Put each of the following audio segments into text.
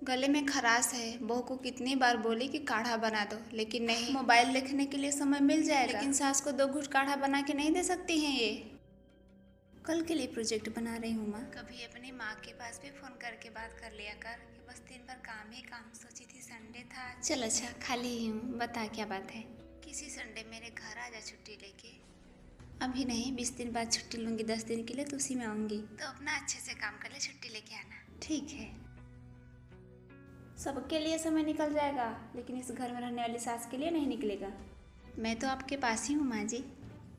गले में खराश है। बहू को कितनी बार बोली कि काढ़ा बना दो, लेकिन नहीं। मोबाइल देखने के लिए समय मिल जाएगा, लेकिन सास को 2 घूंट काढ़ा बना के नहीं दे सकती हैं ये। कल के लिए प्रोजेक्ट बना रही हूँ माँ। कभी अपनी माँ के पास भी फोन करके बात कर लिया कर कि बस दिन भर काम ही काम। सोची थी संडे था। चल अच्छा, खाली ही हूँ, बता क्या बात है। किसी संडे मेरे घर आ जा छुट्टी लेके। अभी नहीं, 20 दिन बाद छुट्टी लूँगी, 10 दिन के लिए, तो उसी में आऊँगी। तो अपना अच्छे से काम कर ले, छुट्टी लेके आना। ठीक है। सबके लिए समय निकल जाएगा, लेकिन इस घर में रहने वाली सास के लिए नहीं निकलेगा। मैं तो आपके पास ही हूँ माँ जी।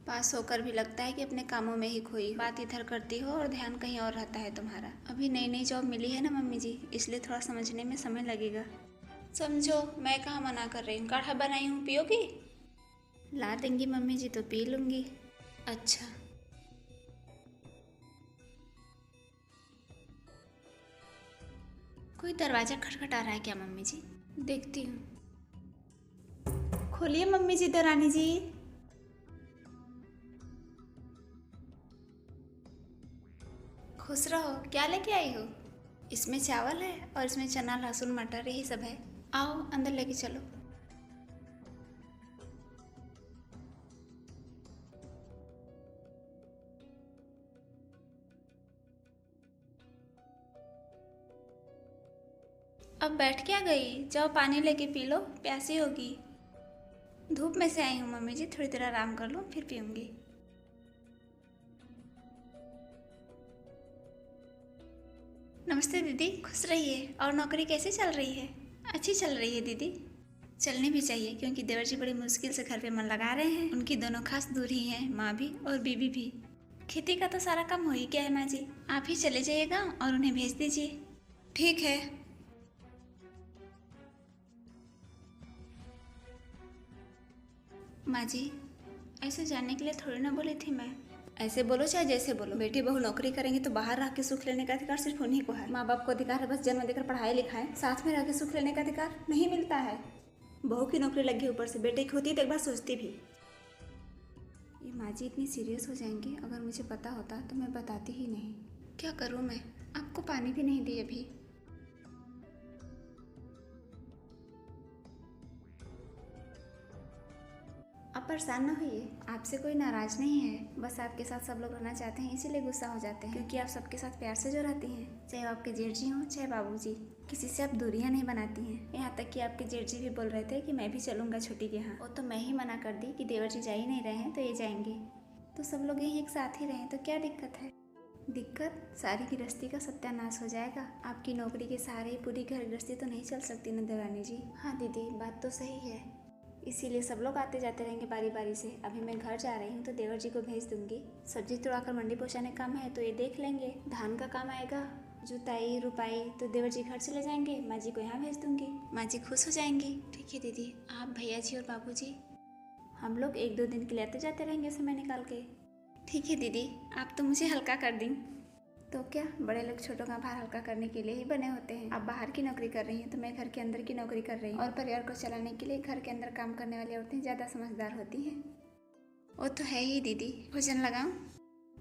पास होकर भी लगता है कि अपने कामों में ही खोई हो। बात इधर करती हो और ध्यान कहीं और रहता है तुम्हारा। अभी नई नई जॉब मिली है ना मम्मी जी, इसलिए थोड़ा समझने में समय लगेगा। समझो, मैं कहाँ मना कर रही हूँ। काढ़ा बनाई हूँ, पियोगी? ला देंगी मम्मी जी तो पी लूँगी। अच्छा। कोई दरवाज़ा खटखटा रहा है क्या मम्मी जी? देखती हूँ। खोलिए मम्मी जी, दरानी जी। खुश रहो। क्या लेके आई हो? इसमें चावल है और इसमें चना, लहसुन, मटर, यही सब है। आओ अंदर लेके चलो। अब बैठ क्या गई? जाओ पानी लेके पी लो, प्यासी होगी। धूप में से आई हूँ मम्मी जी, थोड़ी देर आराम कर लो फिर पीऊँगी। नमस्ते दीदी, खुश रहिए। और नौकरी कैसी चल रही है? अच्छी चल रही है दीदी। चलनी भी चाहिए, क्योंकि देवर जी बड़ी मुश्किल से घर पे मन लगा रहे हैं। उनकी दोनों खास दूरी हैं, माँ भी और बीबी भी। खेती का तो सारा काम हो ही गया है माँ जी, आप ही चले जाइएगा और उन्हें भेज दीजिए। ठीक है। माँ जी, ऐसे जाने के लिए थोड़ी ना बोली थी मैं। ऐसे बोलो चाहे जैसे बोलो, बेटी बहू नौकरी करेंगे तो बाहर रह के सुख लेने का अधिकार सिर्फ उन्हीं को है। माँ बाप को अधिकार है बस जन्म देकर पढ़ाई लिखाएं, साथ में रह के सुख लेने का अधिकार नहीं मिलता है। बहू की नौकरी लगी, ऊपर से बेटे की होती है तो एक बार सोचती भी। ये माँ जी इतनी सीरियस हो जाएंगी, अगर मुझे पता होता तो मैं बताती ही नहीं। क्या करूँ मैं? आपको पानी भी नहीं दी अभी। आप परेशान ना होइए, आपसे कोई नाराज नहीं है, बस आपके साथ सब लोग रहना चाहते हैं, इसीलिए गुस्सा हो जाते हैं। क्योंकि आप सबके साथ प्यार से जो रहती हैं, चाहे आपके जेठ जी हों चाहे बाबूजी, किसी से आप दूरियां नहीं बनाती हैं। यहाँ तक कि आपके जेठ जी भी बोल रहे थे कि मैं भी चलूँगा छुट्टी के यहाँ। वो तो मैं ही मना कर दी कि देवर जी जा ही नहीं रहे हैं तो ये जाएंगे, तो सब लोग यहीं एक साथ ही रहें तो क्या दिक्कत है? दिक्कत? सारी गृहस्थी का सत्यानाश हो जाएगा। आपकी नौकरी के सहारे पूरी घर गृहस्थी तो नहीं चल सकती ना देवरानी जी। हाँ दीदी, बात तो सही है, इसीलिए सब लोग आते जाते रहेंगे बारी बारी से। अभी मैं घर जा रही हूँ तो देवर जी को भेज दूंगी। सब्जी तोड़ाकर मंडी पहुँचाने काम है तो ये देख लेंगे। धान का काम आएगा, जुताई रुपाई, तो देवर जी घर चले जाएंगे, माँ जी को यहाँ भेज दूंगी। माँ जी खुश हो जाएंगी। ठीक है दीदी, आप भैया जी और बाबू जी, हम लोग 1-2 दिन के लिए आते जाते रहेंगे समय निकाल के। ठीक है दीदी, आप तो मुझे हल्का कर दी। तो क्या, बड़े लोग छोटों का भार हल्का करने के लिए ही बने होते हैं। आप बाहर की नौकरी कर रही हैं तो मैं घर के अंदर की नौकरी कर रही हूँ, और परिवार को चलाने के लिए घर के अंदर काम करने वाली औरतें ज़्यादा समझदार होती हैं। वो तो है ही दीदी। भोजन लगाऊं?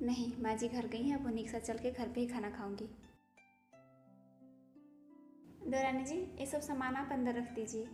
नहीं, माँ जी घर गई हैं, अब उन्हीं के साथ चल के घर पे ही खाना खाऊंगी। देवरानी जी, ये सब सामान आप अंदर रख दीजिए।